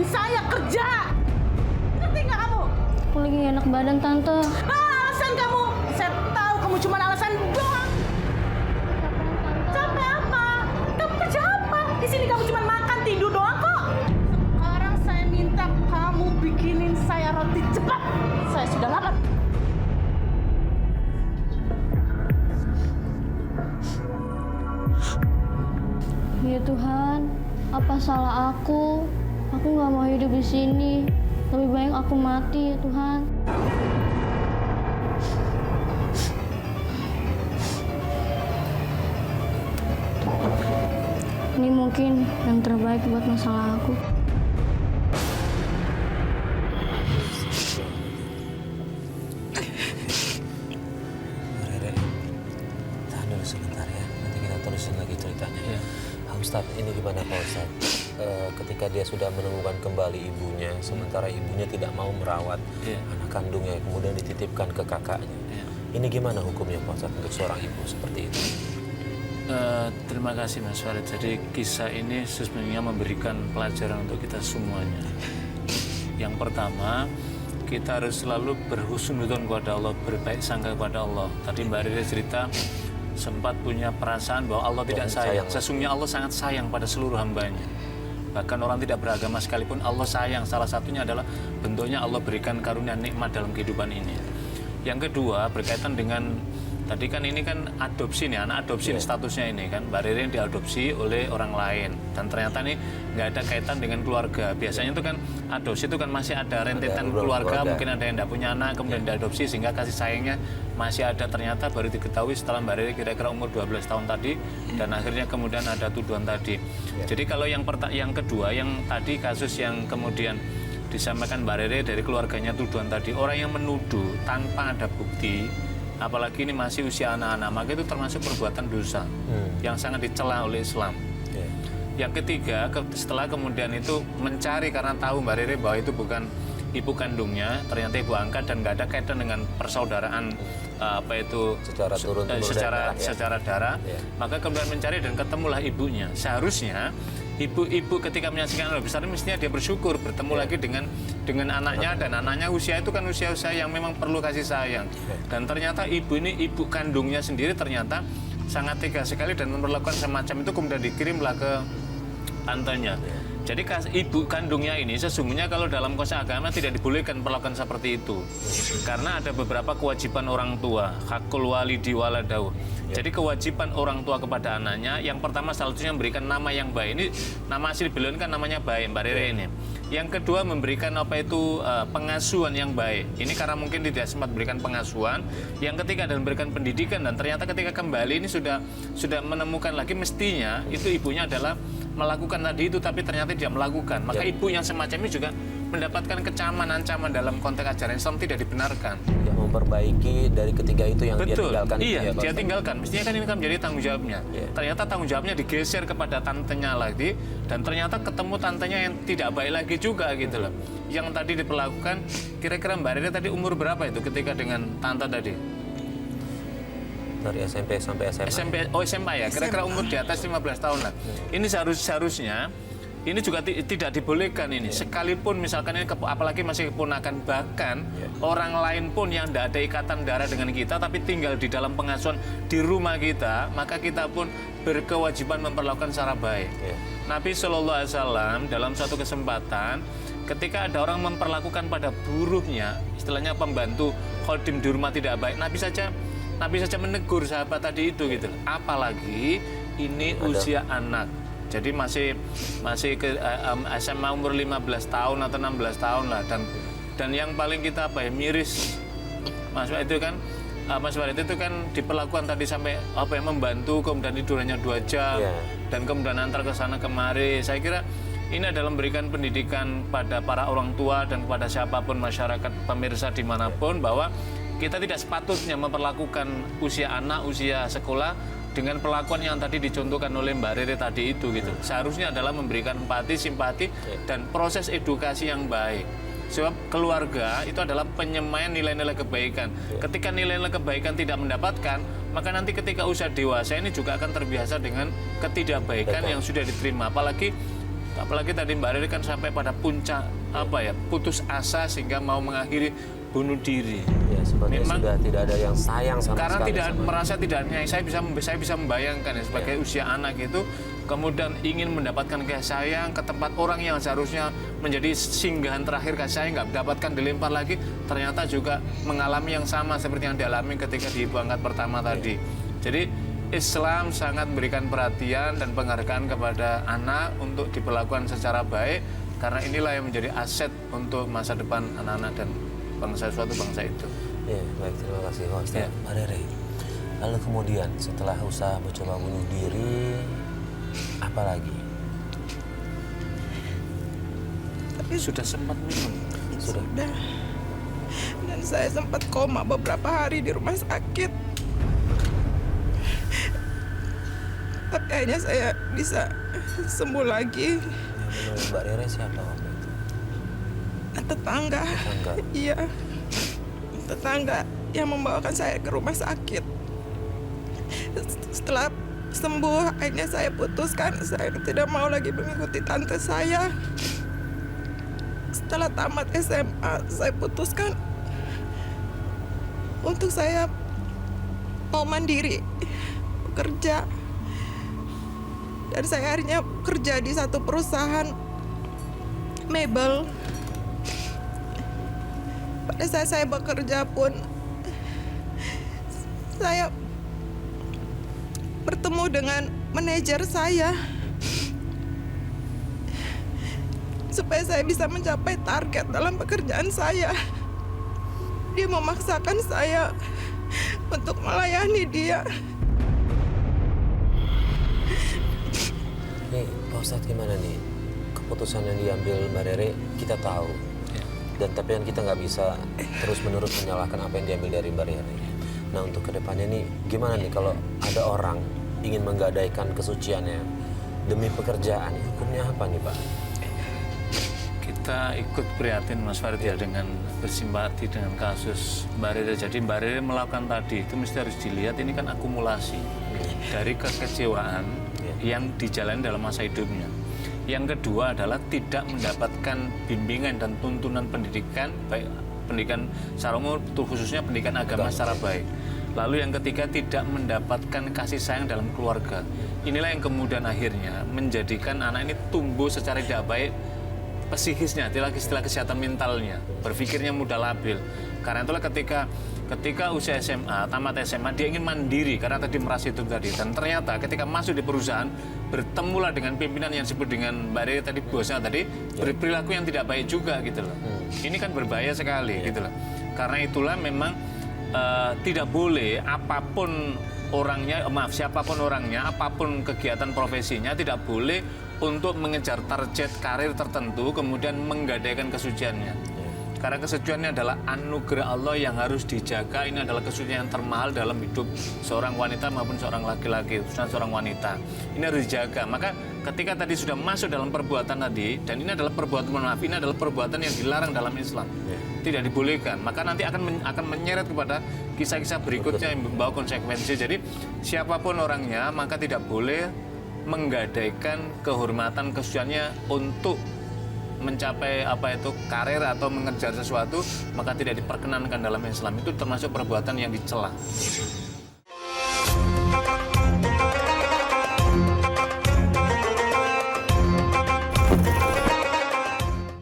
saya kerja. Ngerti nggak kamu? Aku lagi nggak enak badan, Tante. Alasan kamu. Saya tahu kamu cuma alasan doang. Capek apa? Kamu kerja apa? Di sini kamu cuma makan tidur doang kok. Sekarang saya minta kamu bikinin saya roti cepat. Saya sudah lapar. Ya Tuhan, apa salah aku? Aku nggak mau hidup di sini. Lebih baik aku mati, ya Tuhan. Ini mungkin yang terbaik buat masalah aku. Rere, tahan dulu sebentar ya. Nanti kita terusin lagi ceritanya. Iya. Ustadz, ini gimana Pak Ustadz? Ketika dia sudah menemukan kembali ibunya, sementara ibunya tidak mau merawat anak kandungnya, kemudian dititipkan ke kakaknya. Ini gimana hukumnya Pak Ustadz untuk seorang ibu seperti itu? Terima kasih Mas Farid. Jadi kisah ini sebenarnya memberikan pelajaran untuk kita semuanya. Yang pertama, kita harus selalu berhusnudzon kepada Allah, berbaik sangka kepada Allah. Tadi Mbak Rere cerita sempat punya perasaan bahwa Allah tidak sayang. Sesungguhnya Allah sangat sayang pada seluruh hambanya. Bahkan orang tidak beragama sekalipun Allah sayang. Salah satunya adalah bentuknya Allah berikan karunia nikmat dalam kehidupan ini. Yang kedua berkaitan dengan tadi kan ini kan adopsi nih, anak adopsi nih statusnya ini kan. Mbak Rere diadopsi oleh orang lain dan ternyata nih nggak ada kaitan dengan keluarga. Biasanya itu kan adopsi itu kan masih ada rentetan keluarga, mungkin ada yang tidak punya anak kemudian diadopsi sehingga kasih sayangnya masih ada. Ternyata baru diketahui setelah Mbak Rere kira-kira umur 12 tahun tadi dan akhirnya kemudian ada tuduhan tadi. Jadi kalau yang kedua yang tadi kasus yang kemudian disampaikan Mbak Rere dari keluarganya tuduhan tadi, orang yang menuduh tanpa ada bukti, apalagi ini masih usia anak-anak, maka itu termasuk perbuatan dosa yang sangat dicela oleh Islam. Yang ketiga, setelah kemudian itu mencari karena tahu Mbak Rere bahwa itu bukan ibu kandungnya, ternyata ibu angkat dan nggak ada kaitan dengan persaudaraan secara darah, maka kemudian mencari dan ketemulah ibunya. Seharusnya ibu ketika menyaksikan anak besar mestinya dia bersyukur bertemu lagi dengan anaknya, dan anaknya usia itu kan usia yang memang perlu kasih sayang. Dan ternyata ibu ini, ibu kandungnya sendiri ternyata sangat tega sekali dan memperlakukan semacam itu, kemudian dikirimlah ke tantenya. Jadi ibu kandungnya ini sesungguhnya kalau dalam konsep agama tidak dibolehkan perlakuan seperti itu. Karena ada beberapa kewajiban orang tua, hakul walidi waladau. Jadi kewajiban orang tua kepada anaknya, yang pertama salah satunya memberikan nama yang baik. Ini nama asli beliau kan namanya baik, Mbak Rere ini. Yang kedua memberikan pengasuhan yang baik. Ini karena mungkin tidak sempat berikan pengasuhan. Yang ketiga adalah memberikan pendidikan, dan ternyata ketika kembali ini sudah menemukan lagi mestinya itu ibunya adalah melakukan tadi itu, tapi ternyata tidak melakukan. Maka ibu yang semacam ini juga mendapatkan kecaman, ancaman dalam konteks ajaran Islam tidak dibenarkan. Ya, memperbaiki dari ketiga itu yang dia tinggalkan. Iya, ya, dia tinggalkan. Mestinya kan ini kan menjadi tanggung jawabnya. Ternyata tanggung jawabnya digeser kepada tantenya lagi, dan ternyata ketemu tantenya yang tidak baik lagi juga gitu loh. Yang tadi diperlakukan, kira-kira Mbak Rere tadi umur berapa itu ketika dengan tante tadi? Dari SMP sampai SMA. SMA ya, kira-kira umur di atas 15 tahun lah. Ini seharusnya ini juga tidak dibolehkan ini. Sekalipun misalkan ini apalagi masih keponakan, bahkan orang lain pun yang tidak ada ikatan darah dengan kita tapi tinggal di dalam pengasuhan di rumah kita, maka kita pun berkewajiban memperlakukan secara baik. Nabi SAW dalam suatu kesempatan ketika ada orang memperlakukan pada buruhnya, istilahnya pembantu khodim di rumah tidak baik, Nabi saja menegur sahabat tadi itu gitu. Apalagi ini usia anak. Jadi masih ke SMA umur 15 tahun atau 16 tahun lah, dan yang paling kita miris Mas Farid itu kan Mas Farid itu kan diperlakukan tadi sampai membantu kemudian tidurannya 2 jam dan kemudian antar ke sana kemari. Saya kira ini adalah memberikan pendidikan pada para orang tua dan kepada siapapun masyarakat pemirsa dimanapun bahwa kita tidak sepatutnya memperlakukan usia anak, usia sekolah dengan perlakuan yang tadi dicontohkan oleh Mbak Rere tadi itu gitu. Seharusnya adalah memberikan empati, simpati, dan proses edukasi yang baik. Sebab keluarga itu adalah penyemaian nilai-nilai kebaikan. Ketika nilai-nilai kebaikan tidak mendapatkan, maka nanti ketika usia dewasa ini juga akan terbiasa dengan ketidakbaikan yang sudah diterima. Apalagi Apalagi tadi Mbak Riri kan sampai pada puncak putus asa sehingga mau mengakhiri bunuh diri. Ya, sebenarnya Memang- sudah tidak ada yang sayang sama Karena sekali tidak sama merasa tidak saya bisa membayangkan ya, sebagai usia anak itu kemudian ingin mendapatkan kasih sayang ke tempat orang yang seharusnya menjadi singgahan terakhir kasih sayang, nggak mendapatkan, dilempar lagi, ternyata juga mengalami yang sama seperti yang dialami ketika di ibu angkat pertama tadi. Jadi Islam sangat memberikan perhatian dan penghargaan kepada anak untuk diperlakukan secara baik, karena inilah yang menjadi aset untuk masa depan anak-anak dan suatu bangsa itu. Ya, baik, terima kasih Pak Ustadz. Ya. Mbak Rere, lalu kemudian setelah usaha mencoba bunuh diri, apa lagi? Tapi Sudah sempat minum. Sudah. dan saya sempat koma beberapa hari di rumah sakit. Tapi akhirnya saya bisa sembuh lagi. Yang menolong Mbak Rere siapa waktu itu? Tetangga. Tetangga. Iya. Tetangga yang membawakan saya ke rumah sakit. Setelah sembuh, akhirnya saya putuskan saya tidak mau lagi mengikuti tante saya. Setelah tamat SMA, saya putuskan untuk saya mau mandiri, bekerja. Dan saya akhirnya kerja di satu perusahaan mebel. Pada saat saya bekerja pun, saya bertemu dengan manajer saya supaya saya bisa mencapai target dalam pekerjaan saya. Dia memaksakan saya untuk melayani dia. Nih, Pak Ustadz gimana nih? Keputusan yang diambil Mbak Rere kita tahu. Dan tapi kan kita nggak bisa terus-menerus menyalahkan apa yang diambil dari Mbak Rere. Nah, untuk kedepannya nih, gimana nih kalau ada orang ingin menggadaikan kesuciannya demi pekerjaan, hukumnya apa nih Pak? Kita ikut prihatin Mas Farid ya dengan bersimpati dengan kasus Mbak Rere. Jadi Mbak Rere melakukan tadi itu mesti harus dilihat, ini kan akumulasi dari kekecewaan yang dijalani dalam masa hidupnya. Yang kedua adalah tidak mendapatkan bimbingan dan tuntunan pendidikan, baik pendidikan secara umum, khususnya pendidikan agama secara baik. Lalu yang ketiga, tidak mendapatkan kasih sayang dalam keluarga. Inilah yang kemudian akhirnya menjadikan anak ini tumbuh secara tidak baik psikisnya, istilah kesehatan mentalnya, berpikirnya mudah labil. Karena itulah ketika usia SMA, tamat SMA, dia ingin mandiri karena tadi merasa itu tadi. Dan ternyata ketika masuk di perusahaan, bertemulah dengan pimpinan yang disebut dengan Mbak Rere tadi, bosnya tadi, berperilaku yang tidak baik juga gitu loh. Ini kan berbahaya sekali gitu loh. Karena itulah memang tidak boleh apapun orangnya, siapapun orangnya, apapun kegiatan profesinya, tidak boleh untuk mengejar target karir tertentu kemudian menggadaikan kesuciannya. Karena kesuciannya adalah anugerah Allah yang harus dijaga. Ini adalah kesucian yang termahal dalam hidup seorang wanita maupun seorang laki-laki, khususnya seorang wanita. Ini harus dijaga. Maka ketika tadi sudah masuk dalam perbuatan tadi, dan ini adalah perbuatan, maaf, ini adalah perbuatan yang dilarang dalam Islam, tidak dibolehkan. Maka nanti akan menyeret kepada kisah-kisah berikutnya yang membawa konsekuensi. Jadi siapapun orangnya, maka tidak boleh menggadaikan kehormatan kesuciannya untuk mencapai karir atau mengejar sesuatu, maka tidak diperkenankan dalam Islam. Itu termasuk perbuatan yang dicela.